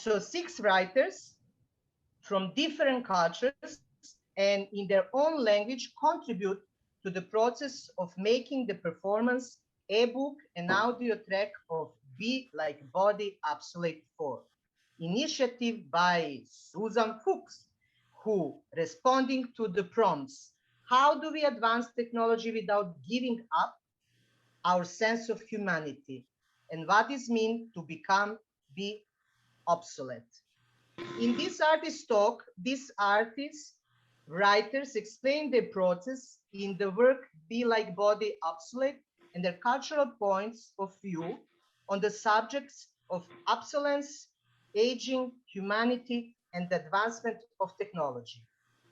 So 6 writers from different cultures and in their own language contribute to the process of making the performance ebook and audio track of Be Like Body Obsolete 4, initiative by Suzon Fuks, who, responding to the prompts, how do we advance technology without giving up our sense of humanity, and what does it mean to be obsolete? In this artist talk, these artists, writers explain their process in the work Be Like Body Obsolete and their cultural points of view on the subjects of obsolescence, aging, humanity, and the advancement of technology.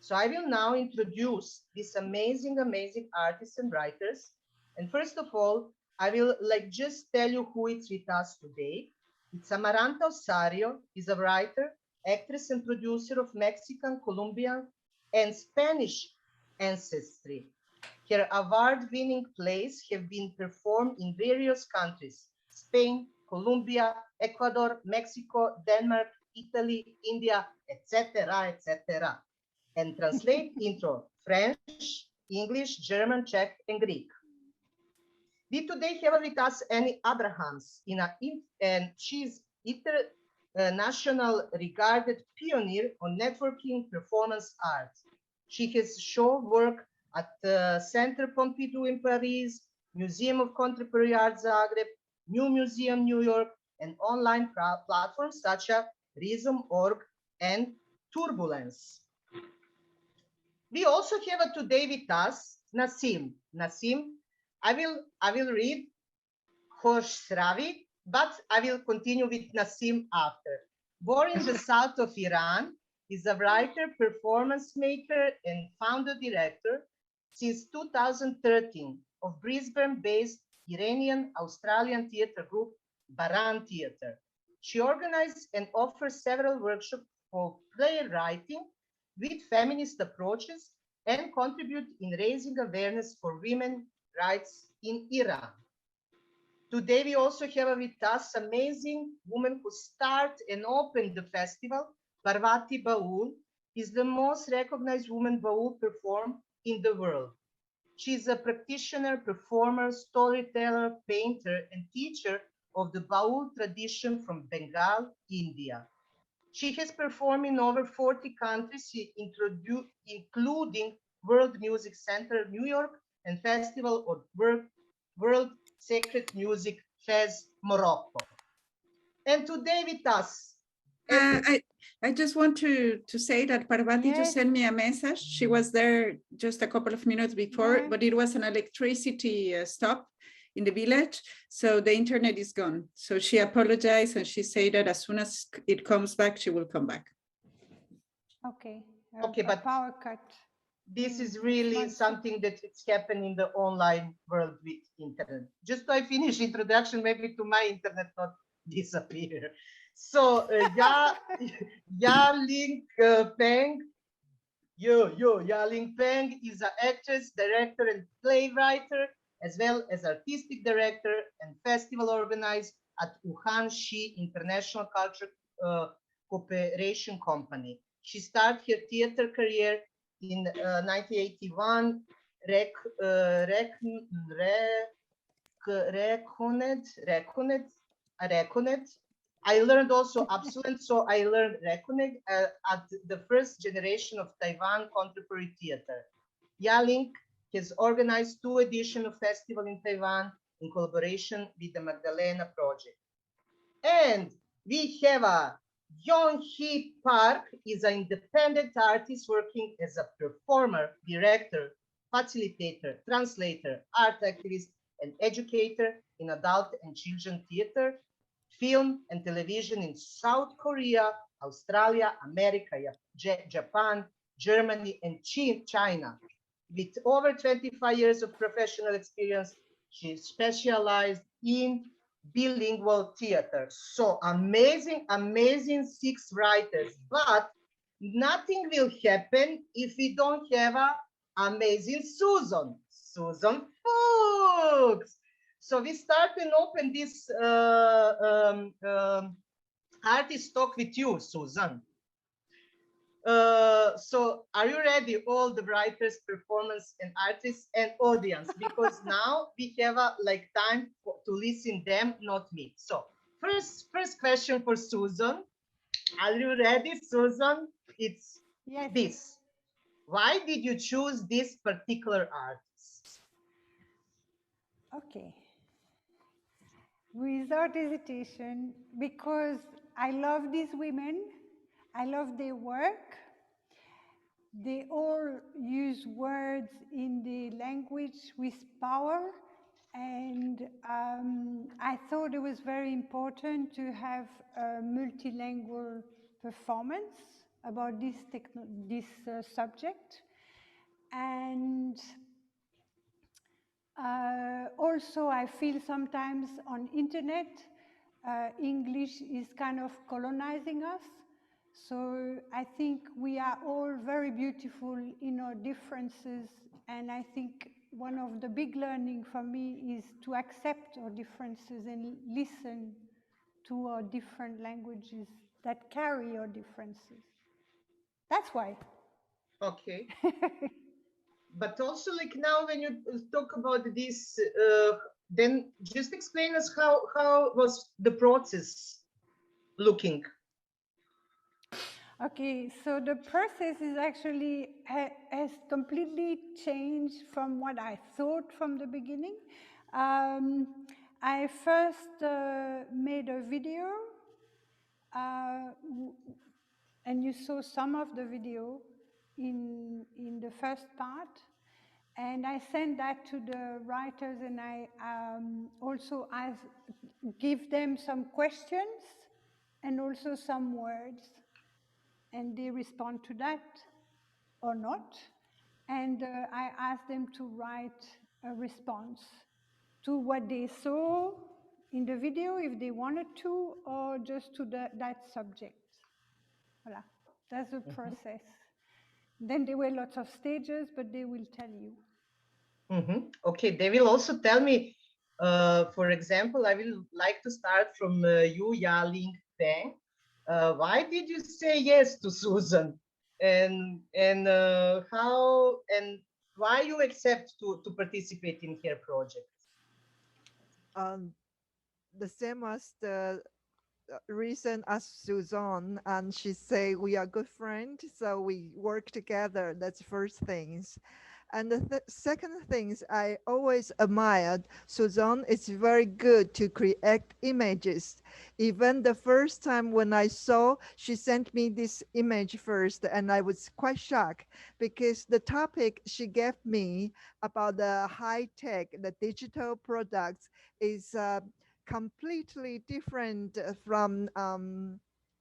So I will now introduce these amazing, amazing artists and writers. And first of all, I will just tell you who is with us today. It's Amaranta Osorio, is a writer, actress and producer of Mexican, Colombian, and Spanish ancestry. Her award-winning plays have been performed in various countries: Spain, Colombia, Ecuador, Mexico, Denmark, Italy, India, etc., etc. And translate into French, English, German, Czech, and Greek. We today have with us Annie Abrahams, and she's international regarded pioneer on networking performance art. She has shown work at the Centre Pompidou in Paris, Museum of Contemporary Art Zagreb, New Museum New York, and online platforms such as Rhythm.org and Turbulence. We also have today with us Nasim. Nasim, I will read Khosravi, but I will continue with Nasim after. Born in the south of Iran, is a writer, performance maker, and founder director since 2013 of Brisbane-based Iranian-Australian theater group Baran Theater. She organizes and offers several workshops for playwriting with feminist approaches and contribute in raising awareness for women's rights in Iran. Today, we also have with us amazing woman who started and opened the festival. Parvathy Baul is the most recognized woman Baul performer in the world. She is a practitioner, performer, storyteller, painter, and teacher of the Baul tradition from Bengal, India. She has performed in over 40 countries, including World Music Center, New York, and Festival of World Sacred Music Fez, Morocco. And today with us. I just want to say that Parvathy just sent me a message. She was there just a couple of minutes before, but it was an electricity stop in the village, so the internet is gone. So she apologized and she said that as soon as it comes back, she will come back. Okay. Okay, but power cut. This is really something that it's happened in the online world with internet. Just to I finish introduction, maybe to my internet not disappear. So Ya-Ling Peng, Ya-Ling Peng is an actress, director, and playwright, as well as artistic director and festival organized at Wuhan Shi International Culture Cooperation Company. She started her theater career in 1981, Reconet. I learned also Obsolete, so I learned Reconet at the first generation of Taiwan contemporary theater. Ya-Ling has organized 2 editions of festival in Taiwan in collaboration with the Magdalena project. And we have a Younghee Park is an independent artist working as a performer, director, facilitator, translator, art activist, and educator in adult and children theater, film, and television in South Korea, Australia, America, Japan, Germany, and China. With over 25 years of professional experience, she specialized in bilingual theater. So amazing, amazing 6 writers, but nothing will happen if we don't have an amazing Suzon Fuks. So we start and open this artist talk with you, Suzon. So are you ready, all the writers, performers, and artists and audience? Because now we have time to listen them, not me. So first question for Suzon. Are you ready, Suzon? It's Yes. this. Why did you choose this particular artist? Okay. Without hesitation, because I love these women, I love their work. They all use words in the language with power, and I thought it was very important to have a multilingual performance about this subject. And also, I feel sometimes on internet, English is kind of colonizing us. So I think we are all very beautiful in our differences. And I think one of the big learning for me is to accept our differences and listen to our different languages that carry our differences. That's why. Okay. But also, like, now when you talk about this, then just explain us how was the process looking. Okay, so the process is actually has completely changed from what I thought from the beginning. I first made a video, and you saw some of the video in the first part. And I sent that to the writers, and I also give them some questions and also some words, and they respond to that or not. And I ask them to write a response to what they saw in the video, if they wanted to, or just to that subject. Voilà, that's the process. Then there were lots of stages, but they will tell you. Okay, they will also tell me, for example, I will like to start from you, Ya-Ling, Peng. Why did you say yes to Suzon? And how and why you accept to participate in her project? The same as the reason as Suzon, and she say we are good friends, so we work together. That's first things. And the second things I always admired, Suzon is very good to create images. Even the first time when I saw, she sent me this image first, and I was quite shocked because the topic she gave me about the high tech, the digital products is completely different from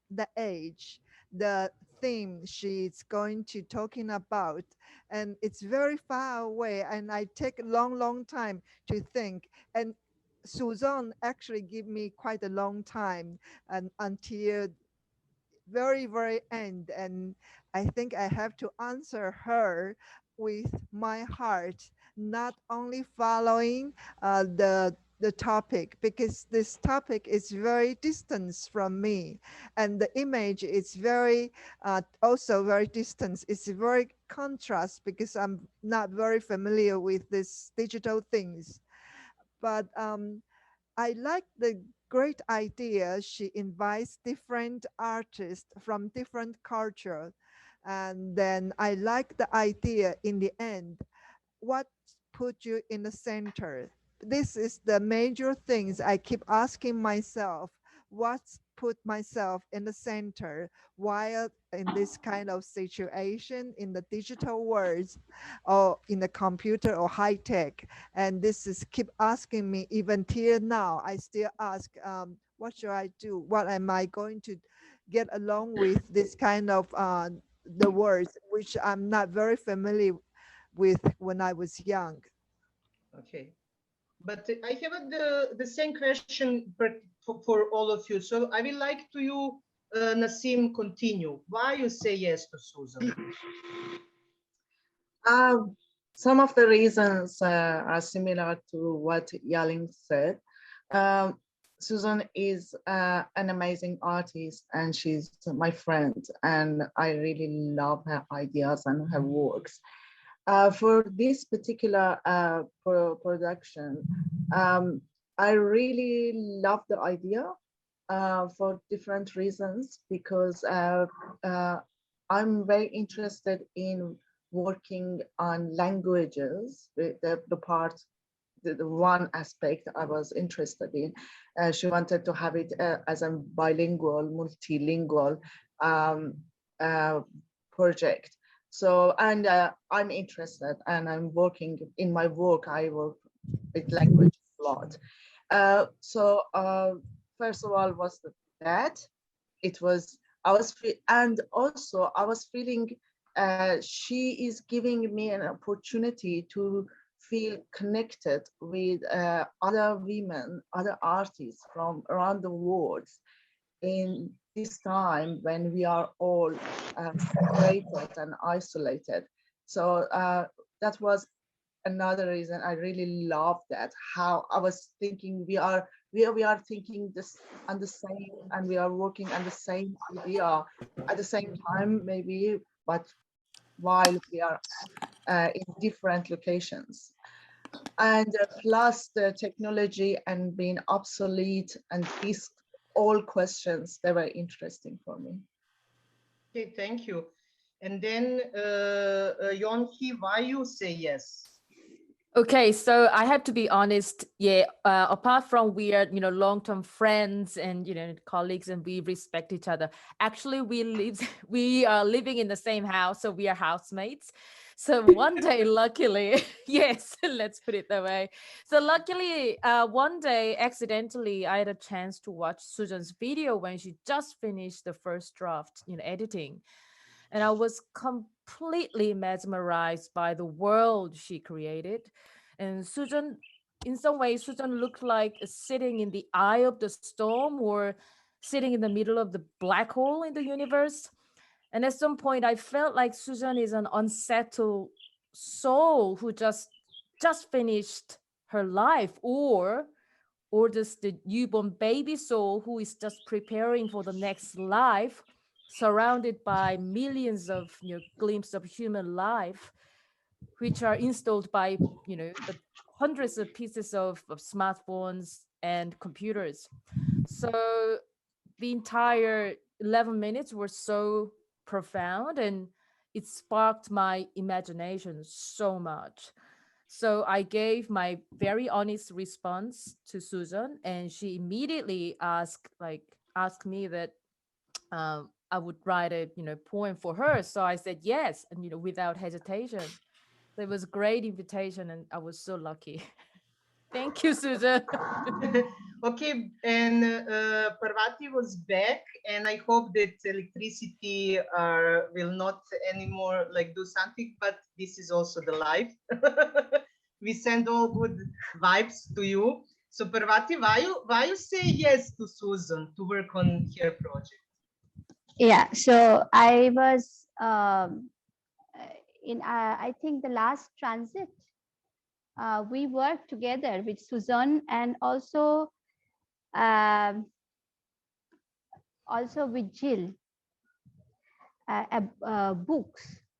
the age, the theme she's going to talking about, and it's very far away, and I take a long time to think. And Suzon actually give me quite a long time, and until very end, and I think I have to answer her with my heart, not only following the topic, because this topic is very distant from me, and the image is very also very distant. It's very contrast because I'm not very familiar with these digital things. But I like the great idea. She invites different artists from different culture. And then I like the idea in the end, what put you in the center? This is the major things I keep asking myself. What's put myself in the center while in this kind of situation in the digital world or in the computer or high tech? And this is keep asking me even till now. I still ask, what should I do? What am I going to get along with this kind of the words which I'm not very familiar with when I was young. Okay, but I have the same question for all of you. So I will like to you, Nasim, continue. Why you say yes to Suzon? Some of the reasons are similar to what Ya-Ling said. Suzon is an amazing artist, and she's my friend, and I really love her ideas and her works. For this particular production, I really love the idea for different reasons, because I'm very interested in working on languages, the part, the one aspect I was interested in. She wanted to have it as a bilingual, multilingual um, uh, project. So, and I'm interested, and I'm working in my work. I work with language a lot. First of all, was that it was and also I was feeling she is giving me an opportunity to feel connected with other women, other artists from around the world in this time when we are all separated and isolated. So that was another reason I really love that, how I was thinking we are thinking this on the same, and we are working on the same idea at the same time maybe, but while we are in different locations. And plus the technology and being obsolete, and these all questions, they were interesting for me. Okay, thank you. And then Younghee, why you say yes? Okay, so I have to be honest. Yeah, apart from we are, long-term friends and colleagues, and we respect each other. Actually, we are living in the same house, so we are housemates. So one day, luckily, yes, let's put it that way. So luckily, one day, accidentally, I had a chance to watch Suzon's video when she just finished the first draft, editing. And I was completely mesmerized by the world she created. And Suzon, in some ways, Suzon looked like sitting in the eye of the storm, or sitting in the middle of the black hole in the universe. And at some point, I felt like Suzon is an unsettled soul who just finished her life, or just the newborn baby soul who is just preparing for the next life, surrounded by millions of glimpses of human life, which are installed by the hundreds of pieces of smartphones and computers. So the entire 11 minutes were so profound, and it sparked my imagination so much. So I gave my very honest response to Suzon, and she immediately asked me that I would write a poem for her. So I said yes, and without hesitation. So it was a great invitation, and I was so lucky. Thank you, Suzon. Okay, and Parvathy was back, and I hope that electricity will not anymore do something, but this is also the life. We send all good vibes to you. So Parvathy, why you say yes to Suzon to work on her project? Yeah, so I was in I think the last transit we worked together with Suzon, and also with Jill,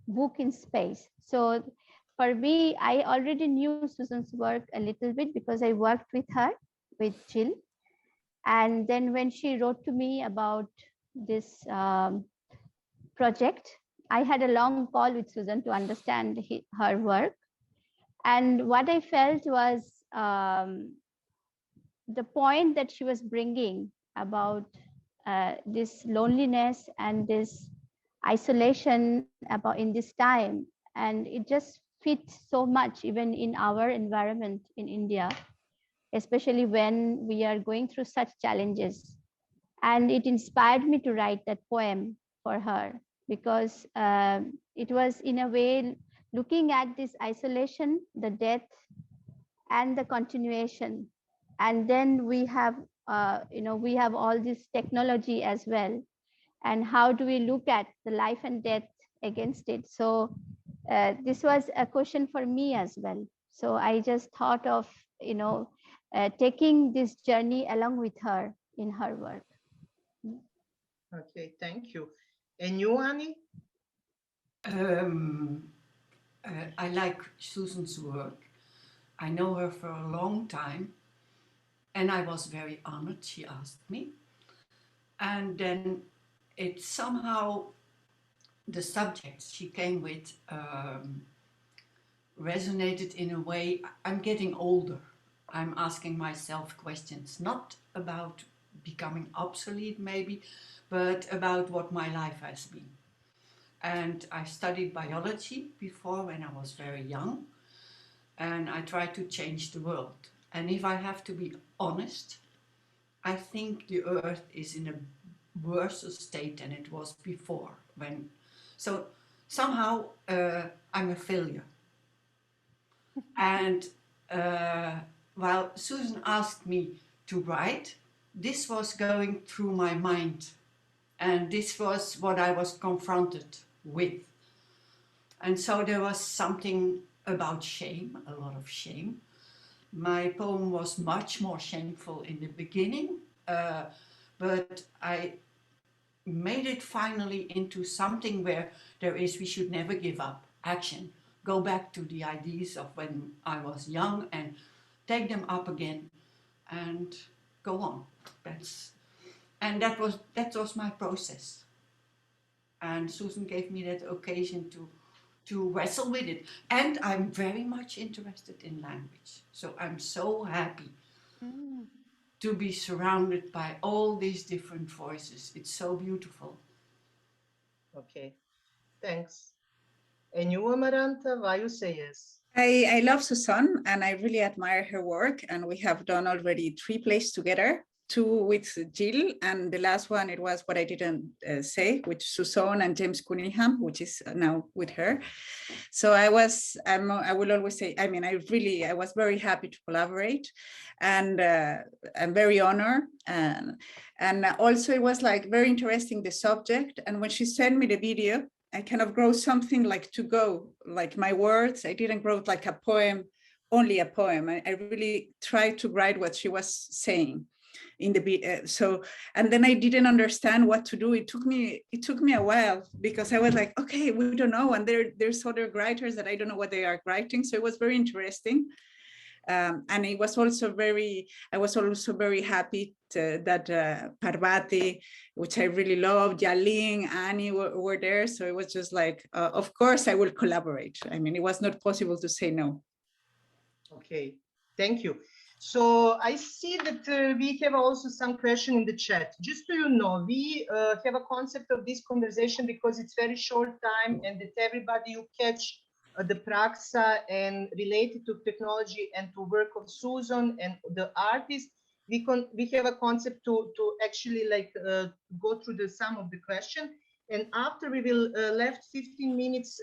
book in space. So for me, I already knew Suzon's work a little bit because I worked with her, with Jill. And then when she wrote to me about this project, I had a long call with Suzon to understand her work. And what I felt was the point that she was bringing about this loneliness and this isolation about in this time, and it just fits so much even in our environment in India, especially when we are going through such challenges. And it inspired me to write that poem for her, because it was in a way looking at this isolation, the death, and the continuation. And then we have we have all this technology as well, and how do we look at the life and death against it? So this was a question for me as well. So I just thought of taking this journey along with her in her work. Okay, thank you. And you, Annie? I like Suzon's work. I know her for a long time, and I was very honored she asked me. And then it somehow, the subjects she came with resonated in a way. I'm getting older. I'm asking myself questions, not about becoming obsolete maybe, but about what my life has been. And I studied biology before when I was very young, and I tried to change the world. And if I have to be honest, I think the earth is in a worse state than it was before. So somehow I'm a failure. And while Suzon asked me to write, this was going through my mind. And this was what I was confronted with. And so there was something about shame, a lot of shame. My poem was much more shameful in the beginning, but I made it finally into something where there is, we should never give up, action. Go back to the ideas of when I was young and take them up again and go on. That was my process. And Suzon gave me that occasion to wrestle with it. And I'm very much interested in language. So I'm so happy to be surrounded by all these different voices. It's so beautiful. Okay, thanks. And you, Amaranta, why you say yes? I love Suzon and I really admire her work. And we have done already 3 plays together, 2 with Jill. And the last one, it was What I Didn't Say, with Suzon and James Cunningham, which is now with her. So I will always say, I was very happy to collaborate, and I'm very honored. And also it was like very interesting, the subject. And when she sent me the video, I kind of wrote something like to go, like my words. I didn't write like a poem, only a poem. I really tried to write what she was saying in the so, and then I didn't understand what to do. It took me a while, because I was like, okay, we don't know, and there's other writers that I don't know what they are writing. So it was very interesting. And it was also I was also very happy that Parvathy, which I really loved, Ya-Ling, Annie were there. So it was just like, of course I will collaborate. I mean, it was not possible to say no. Okay, thank you. So I see that we have also some question in the chat. Just so you know, we have a concept of this conversation because it's very short time, and that everybody you catch the praxa and related to technology and to work of Suzon and the artist, we have a concept to actually like go through some of the question, and after we will left 15 minutes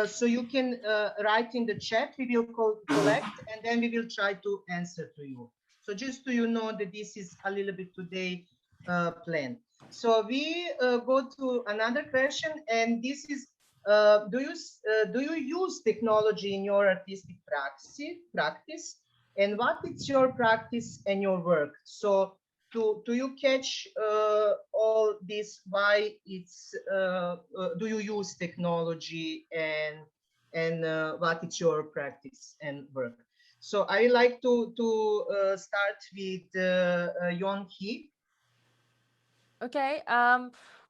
so you can write in the chat, we will collect, and then we will try to answer to you. So just so you know that this is a little bit today planned. So we go to another question, and this is, do you use technology in your artistic practice? And what is your practice and your work? So do you catch all this? Why it's do you use technology, and what is your practice and work? So I like to start with Younghee. Okay.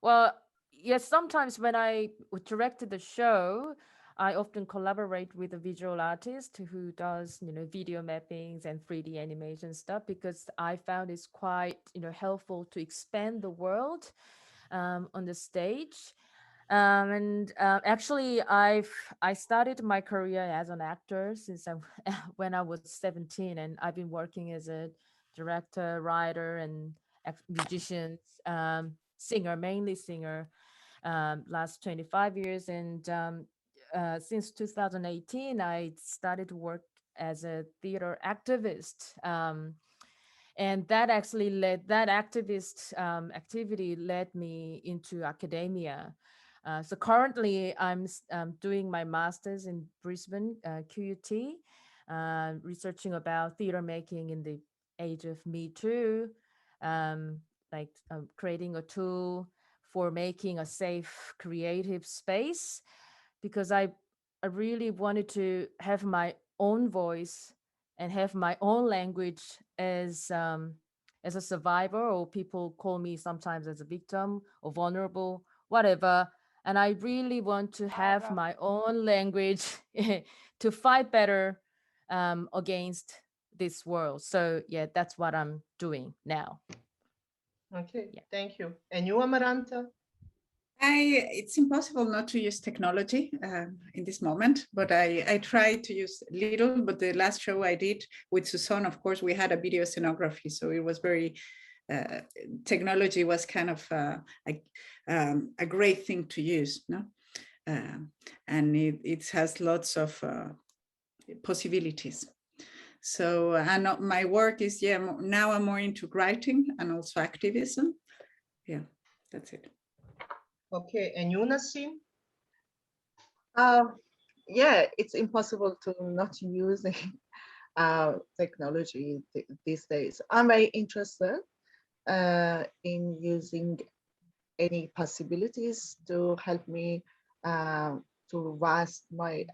Well, yes, sometimes when I directed the show, I often collaborate with a visual artist who does, video mappings and 3D animation stuff, because I found it's quite, helpful to expand the world on the stage. Actually, I started my career as an actor since when I was 17, and I've been working as a director, writer, and musician, singer, mainly singer, last 25 years. And since 2018, I started to work as a theater activist. And that actually that activist activity led me into academia. So currently I'm doing my master's in Brisbane, QUT. researching about theater making in the age of Me Too, like creating a tool for making a safe creative space, because I really wanted to have my own voice and have my own language as a survivor, or people call me sometimes as a victim or vulnerable, whatever. And I really want to have my own language to fight better against this world. So yeah, that's what I'm doing now. Okay, Yeah. thank you. And you, Amaranta? It's impossible not to use technology in this moment, but I try to use little. But the last show I did with Suzon, of course, we had a video scenography, so it was very technology was kind of a great thing to use, no? And it has lots of possibilities. So and my work is now I'm more into writing and also activism. Yeah, that's it. Okay, and you, Nasim? Yeah, it's impossible to not use technology these days. I'm very interested in using any possibilities to help me to vast my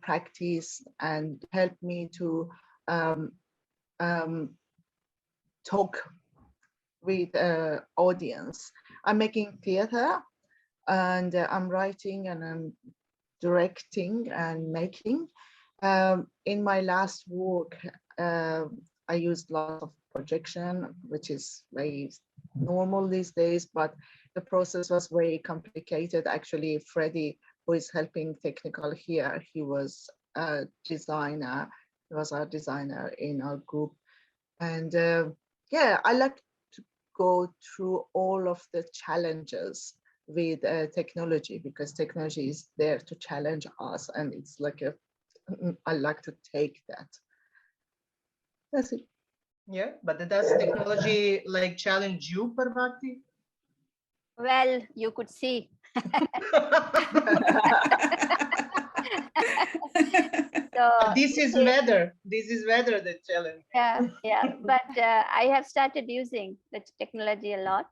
practice and help me to talk with audience. I'm making theater, and I'm writing, and I'm directing and making. In my last work, I used lots of projection, which is very normal these days, but the process was very complicated. Actually, Freddie, who is helping technical here, he was a designer. He was our designer in our group. And yeah, I like to go through all of the challenges with technology, because technology is there to challenge us, and it's like I like to take that. That's it. Yeah, but does technology like challenge you, Parvathy? Well, you could see. So This is weather. This is weather that challenge. yeah. But I have started using the technology a lot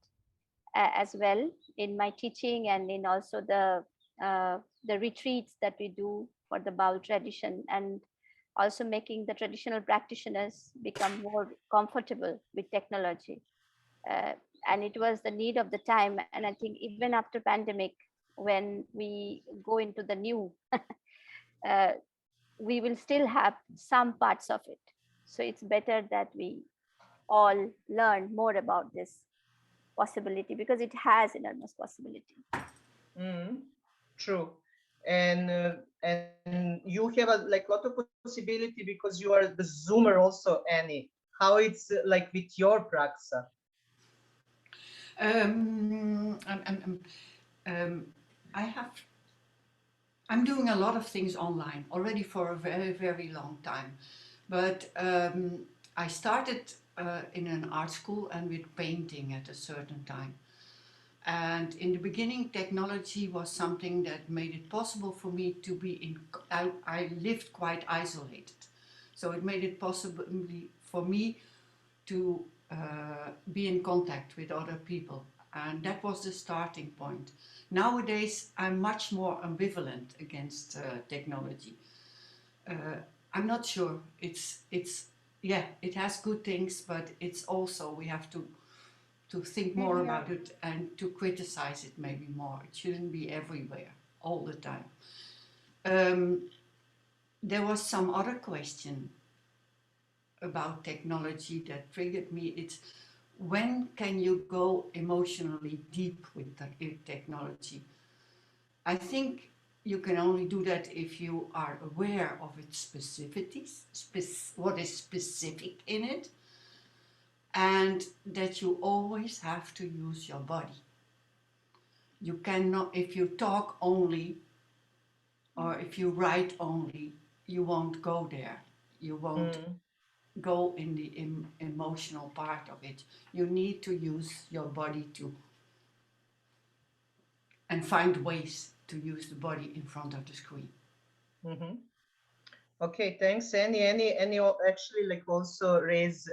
as well in my teaching, and in also the retreats that we do for the Baul tradition, and also making the traditional practitioners become more comfortable with technology. And it was the need of the time. And I think even after pandemic, when we go into the new, we will still have some parts of it. So it's better that we all learn more about this possibility, because it has enormous possibility. True. And you have a like lot of possibility because you are the Zoomer also, Annie. How it's like with your praxa? I'm doing a lot of things online already for a very, very long time. But I started in an art school and with painting at a certain time. And in the beginning, technology was something that made it possible for me to be in. I lived quite isolated, so it made it possible for me to be in contact with other people, and that was the starting point. Nowadays, I'm much more ambivalent against technology. I'm not sure. Yeah, it has good things, but it's also we have to think more about it and to criticize it maybe more. It shouldn't be everywhere all the time. There was some other question about technology that triggered me. It's when can you go emotionally deep with technology? I think you can only do that if you are aware of its specificities, what is specific in it, and that you always have to use your body. You cannot, if you talk only or if you write only, you won't go there. You won't go in the emotional part of it. You need to use your body and find ways to use the body in front of the screen. Okay, thanks. Any actually like also raise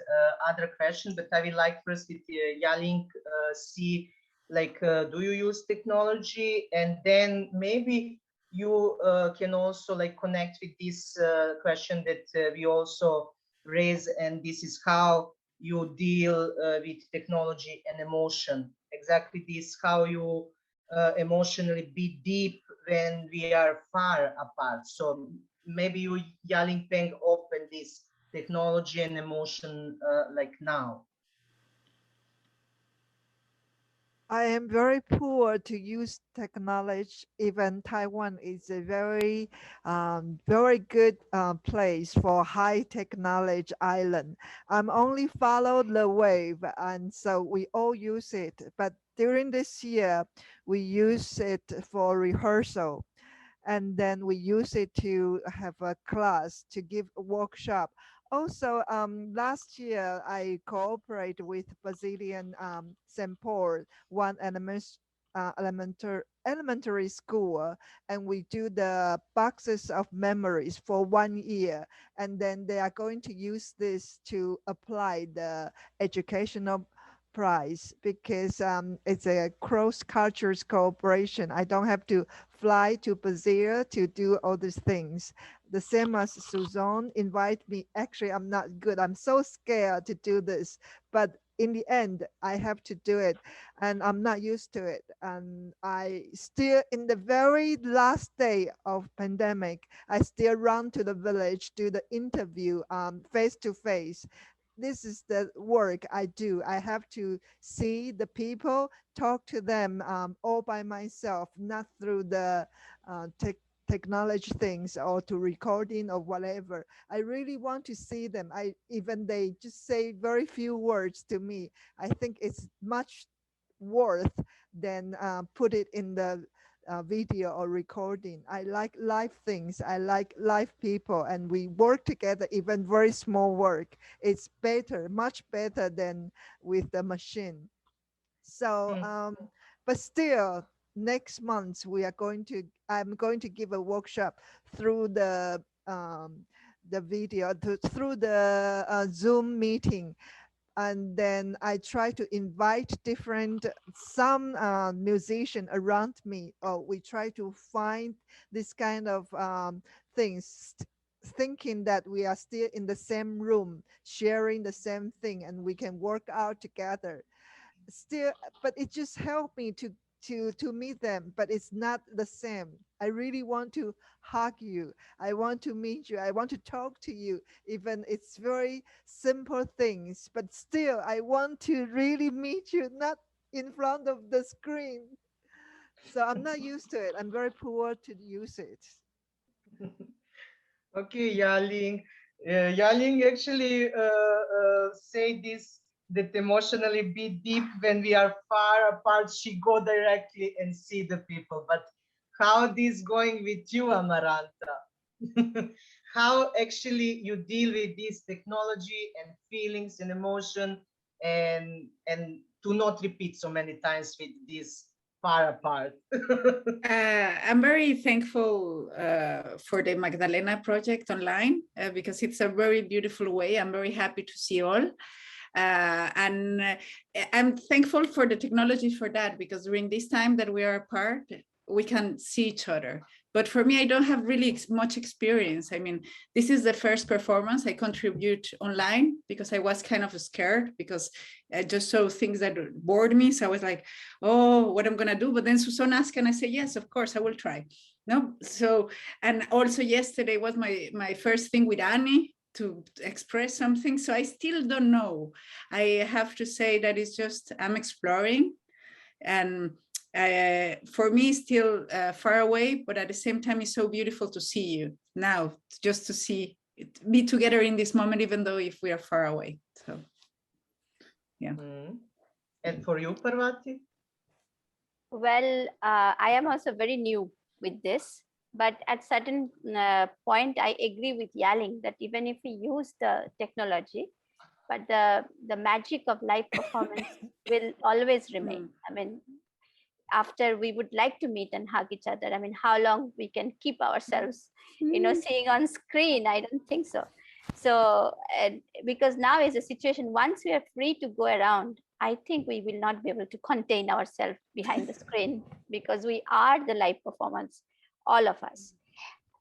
other question, but I will like first with Ya-Ling see like do you use technology, and then maybe you can also like connect with this question that we also raise, and this is how you deal with technology and emotion. Exactly this, how you emotionally be deep when we are far apart. So maybe you, Ya-Ling, Peng, open this technology and emotion like now. I am very poor to use technology. Even Taiwan is a very good place for high technology island. I'm only follow the wave, and so we all use it. But during this year, we use it for rehearsal, and then we use it to have a class, to give a workshop. Also, last year I cooperate with Brazilian St. Paul, one elementary school, and we do the boxes of memories for 1 year, and then they are going to use this to apply the educational prize, because it's a cross cultures cooperation. I don't have to fly to Brazil to do all these things. The same as Suzon invite me. Actually, I'm not good. I'm so scared to do this, but in the end, I have to do it, and I'm not used to it. And I still, in the very last day of pandemic, I still run to the village, do the interview face to face. This is the work I do. I have to see the people, talk to them all by myself, not through the technology things or to recording or whatever. I really want to see them. Even they just say very few words to me. I think it's much worth than put it in the video or recording. I like live things. I like live people, and we work together, even very small work. It's better, much better than with the machine. So, but still, next month I'm going to give a workshop through the video, through the Zoom meeting, and then I try to invite some musician around me, or we try to find this kind of things, thinking that we are still in the same room, sharing the same thing, and we can work out together. Still, but it just helped me to meet them, but it's not the same. I really want to hug you. I want to meet you. I want to talk to you. Even it's very simple things, but still I want to really meet you, not in front of the screen. So I'm not used to it. I'm very poor to use it. Okay, Ya-Ling. Ya-Ling actually say this, that emotionally be deep when we are far apart. She go directly and see the people. But how this going with you, Amaranta? How actually you deal with this technology and feelings and emotion, and to not repeat so many times with this far apart. I'm very thankful for the Magdalena project online because it's a very beautiful way. I'm very happy to see all. And I'm thankful for the technology for that, because during this time that we are apart, we can see each other. But for me, I don't have really much experience. I mean, this is the first performance I contribute online, because I was kind of scared, because I just saw things that bored me. So I was like, oh, what I'm gonna do? But then Suzon asked, and I said, yes, of course, I will try. No, so, and also yesterday was my first thing with Annie to express something. So I still don't know. I have to say that it's just, I'm exploring, and for me still far away, but at the same time it's so beautiful to see you now, just to see be together in this moment, even though if we are far away. So yeah. And for you, Parvathy? Well, I am also very new with this, but at certain point, I agree with Ya-Ling that even if we use the technology, but the magic of live performance will always remain. I mean, after we would like to meet and hug each other. I mean, how long we can keep ourselves, seeing on screen? I don't think so. So, because now is a situation, once we are free to go around, I think we will not be able to contain ourselves behind the screen, because we are the live performance, all of us.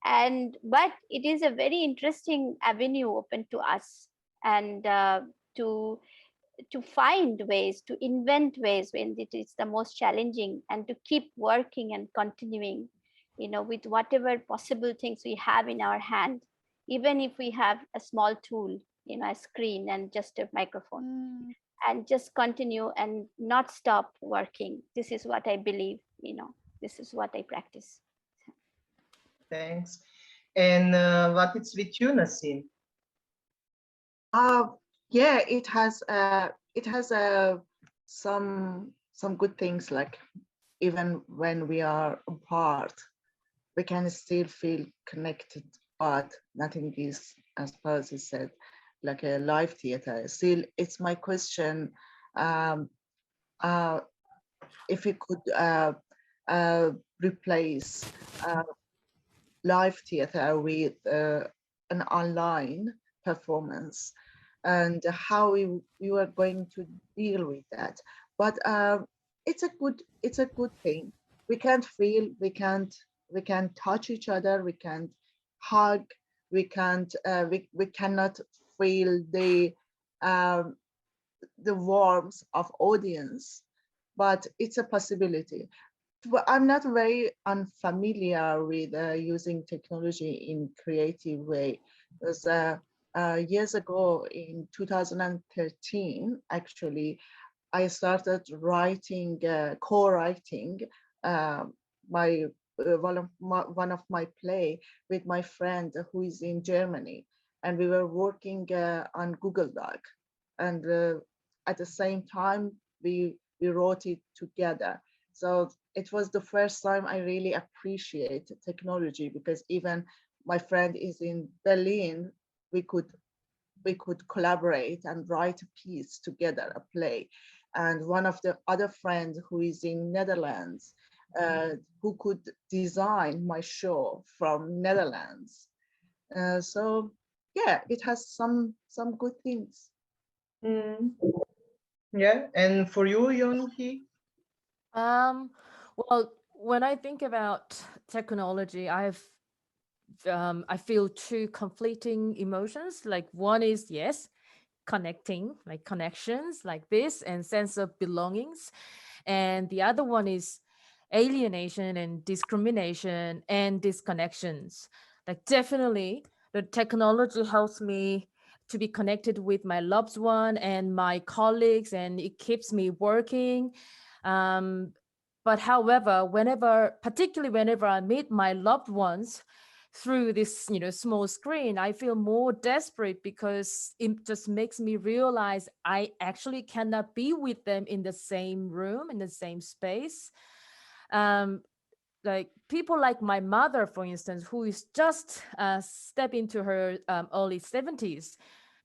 But it is a very interesting avenue open to us, and to find ways, to invent ways when it is the most challenging, and to keep working and continuing, with whatever possible things we have in our hand, even if we have a small tool, a screen and just a microphone, and just continue and not stop working. This is what I believe, this is what I practice. Thanks. And what it's with you, Nasim? Yeah, it has some good things, like even when we are apart, we can still feel connected, but nothing is, as Percy said, like a live theater. Still, it's my question, if we could replace live theater with an online performance, and how we were going to deal with that. But it's a good thing. We can't feel, we can't touch each other, we can't hug, we cannot feel the warmth of audience, but it's a possibility. Well, I'm not very unfamiliar with using technology in creative way. Because years ago, in 2013, actually, I started writing, co-writing one of my play with my friend who is in Germany, and we were working on Google Doc, and at the same time we wrote it together. So it was the first time I really appreciate technology, because even my friend is in Berlin, we could collaborate and write a piece together, a play. And one of the other friends who is in Netherlands, who could design my show from Netherlands. So yeah, it has some good things. Yeah, and for you, Younghee? Well, when I think about technology, I feel two conflicting emotions. Like one is, yes, connecting, like connections like this and sense of belongings. And the other one is alienation and discrimination and disconnections. Like definitely the technology helps me to be connected with my loved one and my colleagues, and it keeps me working. But however, particularly whenever I meet my loved ones through this, small screen, I feel more desperate, because it just makes me realize I actually cannot be with them in the same room, in the same space. Like people like my mother, for instance, who is just step into her early 70s.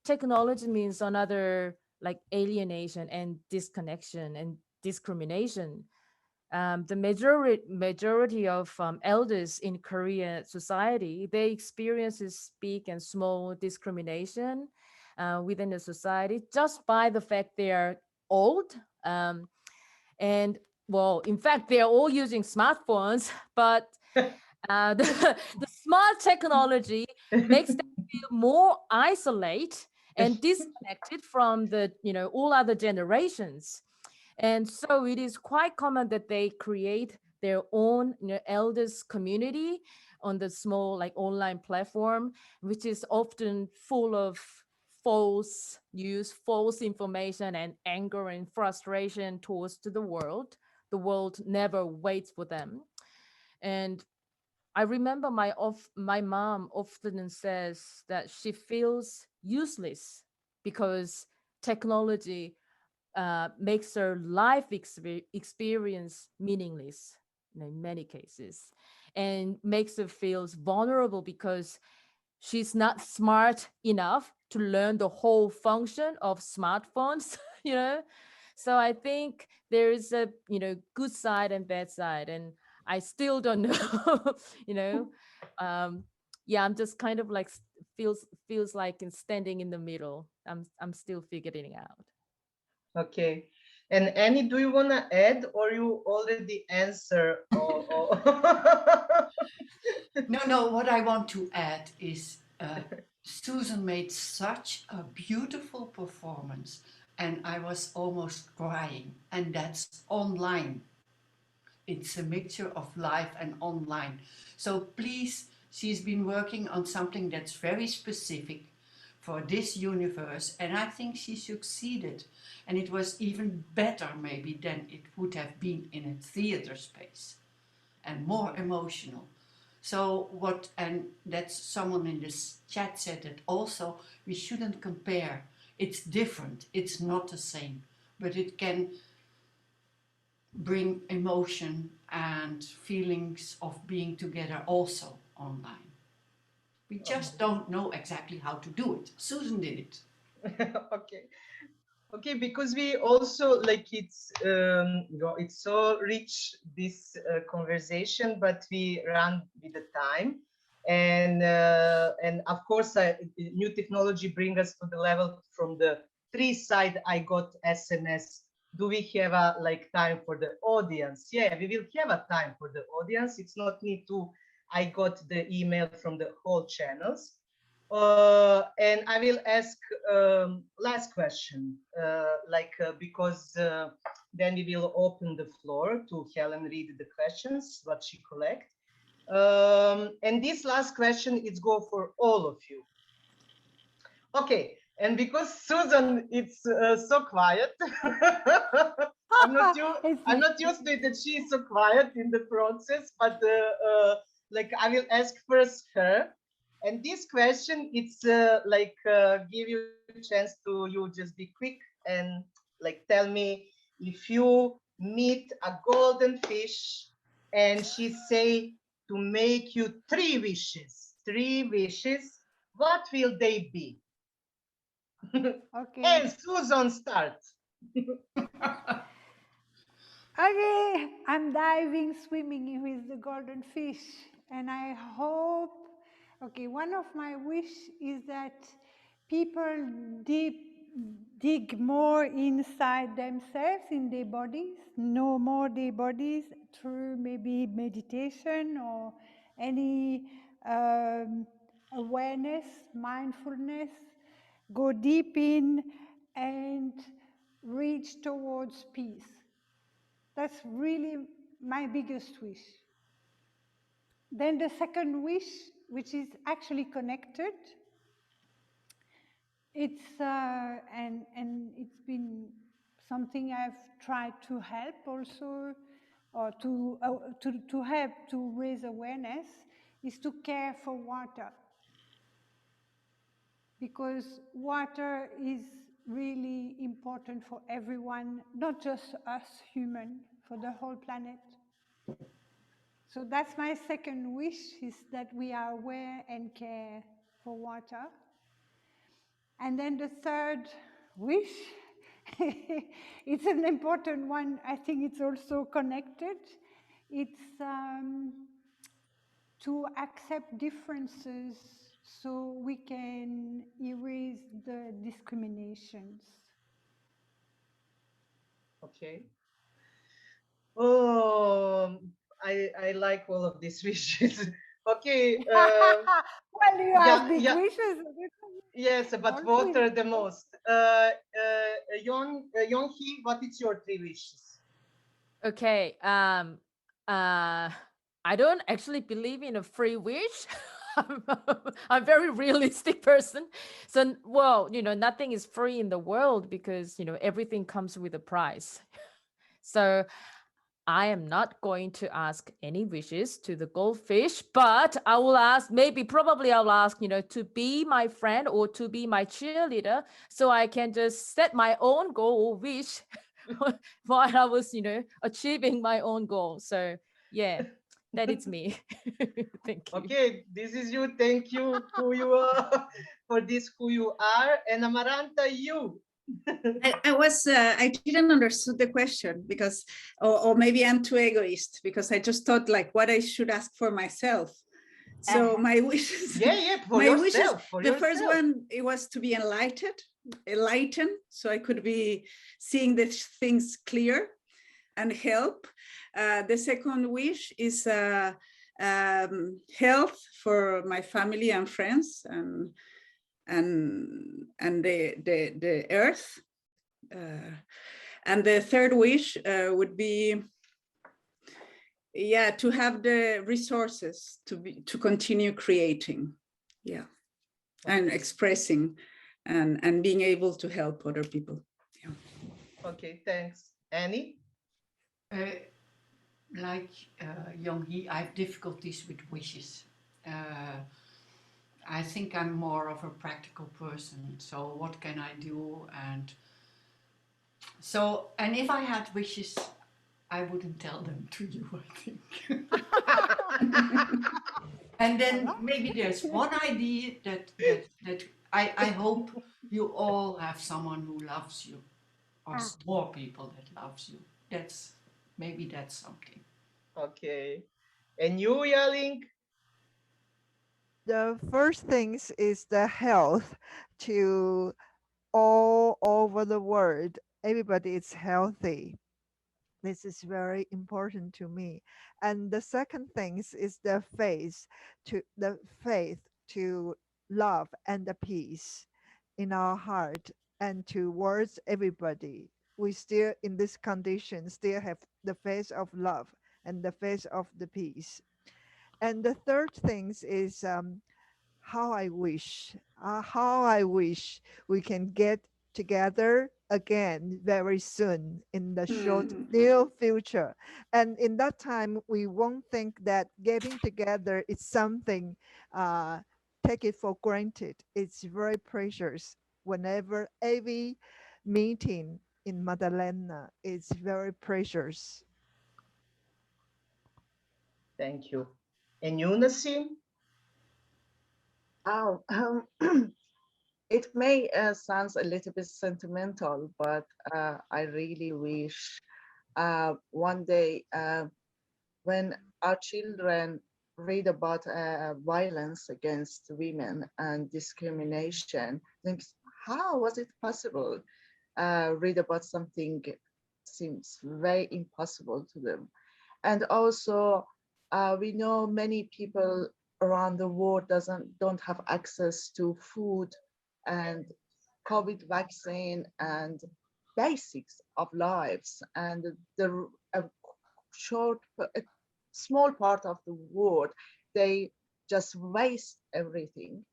Technology means another like alienation and disconnection and discrimination. The majority of elders in Korean society, they experience this big and small discrimination within the society just by the fact they are old. And well, in fact, they're all using smartphones, but the smart technology makes them feel more isolated and disconnected from the, all other generations. And so it is quite common that they create their own, elders community on the small like online platform, which is often full of false news, false information, and anger and frustration towards to the world. The world never waits for them. And I remember my mom often says that she feels useless because technology makes her life experience meaningless in many cases, and makes her feel vulnerable because she's not smart enough to learn the whole function of smartphones. So I think there is a, good side and bad side, and I still don't know, you know. Yeah, I'm just kind of like feels like in standing in the middle. I'm still figuring it out. Okay. And Annie, do you want to add, or you already answer? No, what I want to add is Suzon made such a beautiful performance, and I was almost crying, and that's online. It's a mixture of live and online. So please, she's been working on something that's very specific for this universe, and I think she succeeded. And it was even better maybe than it would have been in a theater space, and more emotional. So what, and that's someone in this chat said that also we shouldn't compare. It's different, it's not the same, but it can bring emotion and feelings of being together also online. We just don't know exactly how to do it. Suzon did it. Okay. Okay, because we also like it's so rich this conversation, but we run with the time, and of course, new technology brings us to the level from the three side. I got SMS. Do we have a like time for the audience? Yeah, we will have a time for the audience. It's not need to. I got the email from the whole channels. And I will ask last question, because then we will open the floor to Helen read the questions, what she collect. And this last question is go for all of you. Okay, and because Suzon is so quiet, I'm not used to it that she is so quiet in the process, but like I will ask first her. And this question, it's give you a chance to you just be quick and like tell me if you meet a golden fish and she say to make you three wishes, what will they be? Okay. And Suzon start. Okay, I'm diving, swimming with the golden fish, and I hope. Okay, one of my wish is that people dig more inside themselves, in their bodies, know more their bodies through maybe meditation or any awareness, mindfulness. Go deep in and reach towards peace. That's really my biggest wish. Then the second wish, which is actually connected, it's and it's been something I've tried to help also, or to help to raise awareness, is to care for water, because water is really important for everyone, not just us human, for the whole planet. So that's my second wish, is that we are aware and care for water. And then the third wish, it's an important one. I think it's also connected. It's to accept differences so we can erase the discriminations. Okay. Oh, I like all of these wishes. Okay. Well, you have big wishes. Yes, but water the most. Younghee, what is your three wishes? Okay. I don't actually believe in a free wish. I'm a very realistic person. So, well, nothing is free in the world because, everything comes with a price. So I am not going to ask any wishes to the goldfish, but I will ask, probably I'll ask, to be my friend or to be my cheerleader so I can just set my own goal or wish while I was, achieving my own goal. So yeah, that is me. Thank you. Okay, this is you. Thank you who you are for this who you are. And Amaranta, you. I didn't understand the question because, or maybe I'm too egoist because I just thought like what I should ask for myself. So my wishes, for my wishes, yourself, for the yourself. first one, it was to be enlightened, so I could be seeing the things clear and help. The second wish is health for my family and friends and the earth. And the third wish would be, to have the resources to continue creating, and expressing and being able to help other people. Yeah. Okay, thanks. Annie? Like Younghee, I have difficulties with wishes. I think I'm more of a practical person. So what can I do? And if I had wishes, I wouldn't tell them to you, I think. And then maybe there's one idea that I hope you all have someone who loves you, or more people that loves you. Maybe that's something. Okay. And you, Ya-Ling? The first things is the health to all over the world. Everybody is healthy. This is very important to me. And the second things is the faith to love and the peace in our heart and towards everybody. We still in this condition still have the faith of love and the faith of the peace. And the third things is how I wish we can get together again very soon in the short near future. And in that time, we won't think that getting together is something, take it for granted. It's very precious. Whenever every meeting in Magdalena is very precious. Thank you. And you, Nasim? Oh, it may sound a little bit sentimental, but I really wish one day when our children read about violence against women and discrimination, think, how was it possible? Read about something seems very impossible to them. And also, we know many people around the world don't have access to food and COVID vaccine and basics of lives. And the a small part of the world, they just waste everything.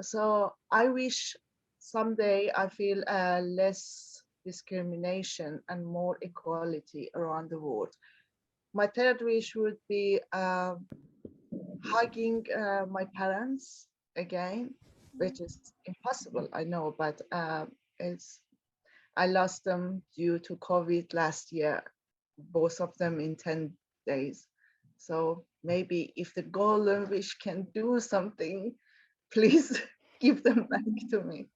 So I wish someday I feel less discrimination and more equality around the world. My third wish would be hugging my parents again, which is impossible, I know, but I lost them due to COVID last year, both of them in 10 days. So maybe if the golden wish can do something, please give them back to me.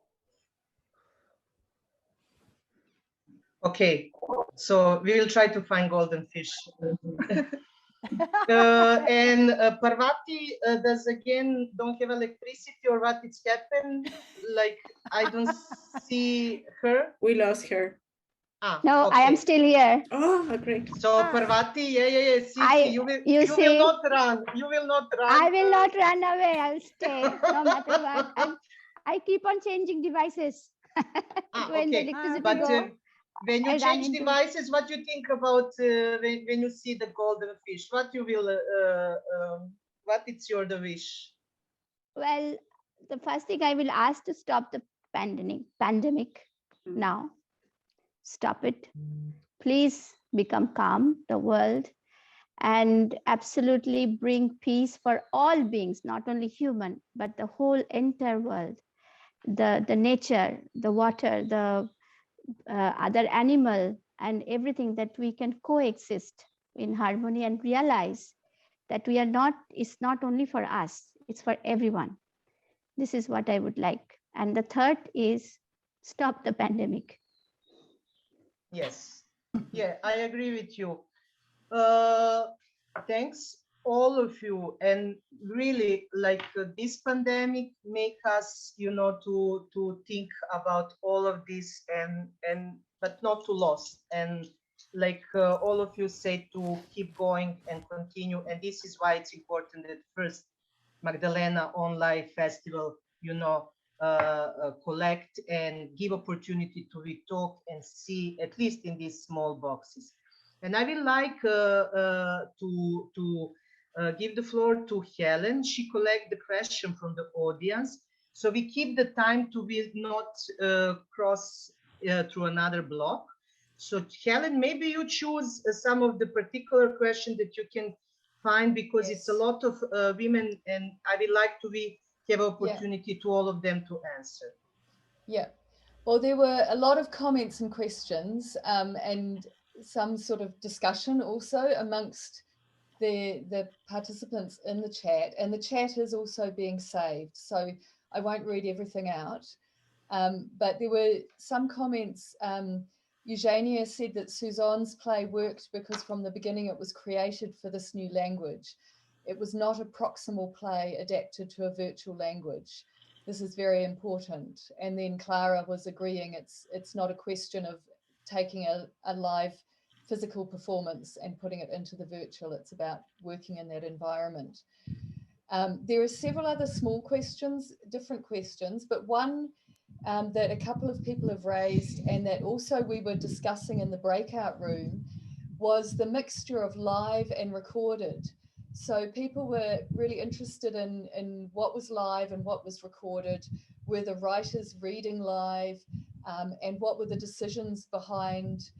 Okay, so we will try to find golden fish. And Parvathy does again don't have electricity or what it's happened? Like I don't see her. We lost her. No, okay. I am still here. Oh, great. So Parvathy, see, you will not run. You will not run. I will not run away. I will stay no matter what. I keep on changing devices. When the electricity goes. When you change devices, what you think about when you see the golden fish? What you will, what is your wish? Well, the first thing I will ask to stop the pandemic now. Stop it. Please become calm, the world, and absolutely bring peace for all beings, not only human, but the whole entire world, the nature, the water, the other animal, and everything, that we can coexist in harmony and realize that we are not, it's not only for us, it's for everyone. This is what I would like. And the third is stop the pandemic. Yes. Yeah, I agree with you. Thanks all of you, and really, like this pandemic make us, to think about all of this, and but not to lost, and like all of you said, to keep going and continue. And this is why it's important that first Magdalena Online Festival, collect and give opportunity to we talk and see, at least in these small boxes. And I will like to give the floor to Helen. She collect the question from the audience, so we keep the time to be not cross through another block. So Helen, maybe you choose some of the particular questions that you can find, because it's a Yes. lot of women, and I would like to have opportunity to all of them to answer. Yeah. Well, there were a lot of comments and questions, and some sort of discussion also amongst the participants in the chat, and the chat is also being saved, so I won't read everything out. But there were some comments. Eugenia said that Suzon's play worked because from the beginning it was created for this new language. It was not a proximal play adapted to a virtual language. This is very important. And then Clara was agreeing it's not a question of taking a live physical performance and putting it into the virtual. It's about working in that environment. There are several other small questions, different questions, but one that a couple of people have raised, and that also we were discussing in the breakout room, was the mixture of live and recorded. So people were really interested in what was live and what was recorded. Were the writers reading live, and what were the decisions behind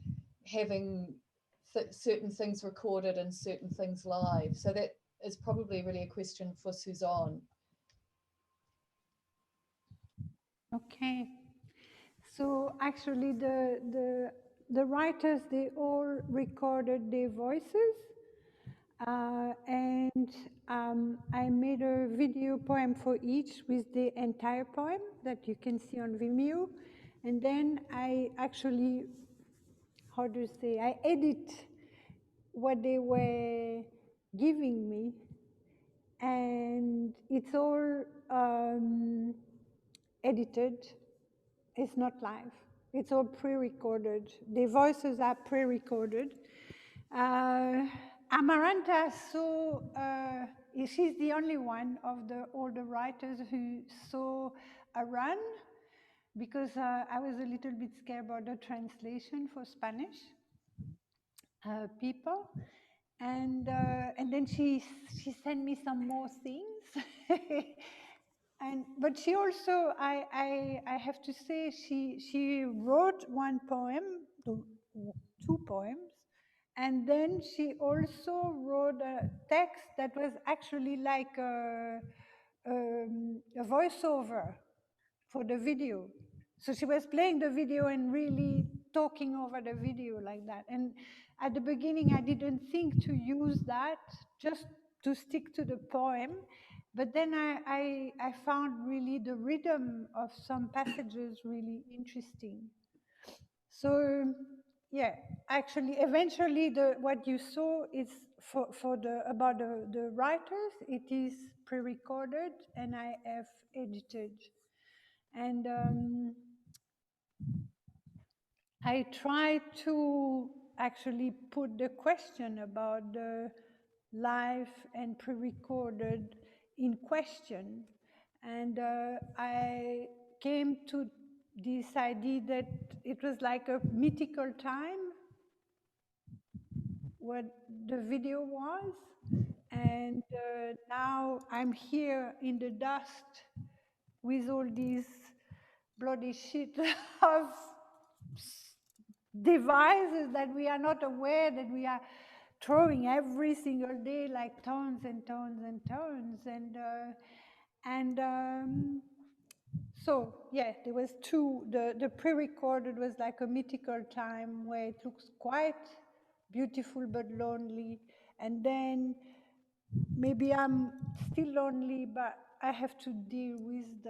having certain things recorded and certain things live? So that is probably really a question for Suzon. Okay. So actually the writers, they all recorded their voices. And I made a video poem for each with the entire poem that you can see on Vimeo. And then I actually, how do you say, I edit what they were giving me. And it's all edited. It's not live. It's all pre-recorded. The voices are pre-recorded. Amaranta she's the only one of all the writers who saw a run, because I was a little bit scared about the translation for Spanish people. And then she sent me some more things. But she also, I have to say, she wrote one poem, two poems, and then she also wrote a text that was actually like a voiceover for the video. So she was playing the video and really talking over the video like that. And at the beginning, I didn't think to use that, just to stick to the poem. But then I found really the rhythm of some passages really interesting. So yeah, actually, eventually, what you saw is about the writers. It is pre-recorded, and I have edited. And I try to actually put the question about the live and pre-recorded in question. And I came to this idea that it was like a mythical time, what the video was. And now I'm here in the dust with all these bloody shit of devices that we are not aware that we are throwing every single day, like tons and tons and tons. So yeah, there was two. The pre-recorded was like a mythical time where it looks quite beautiful but lonely, and then maybe I'm still lonely, but I have to deal with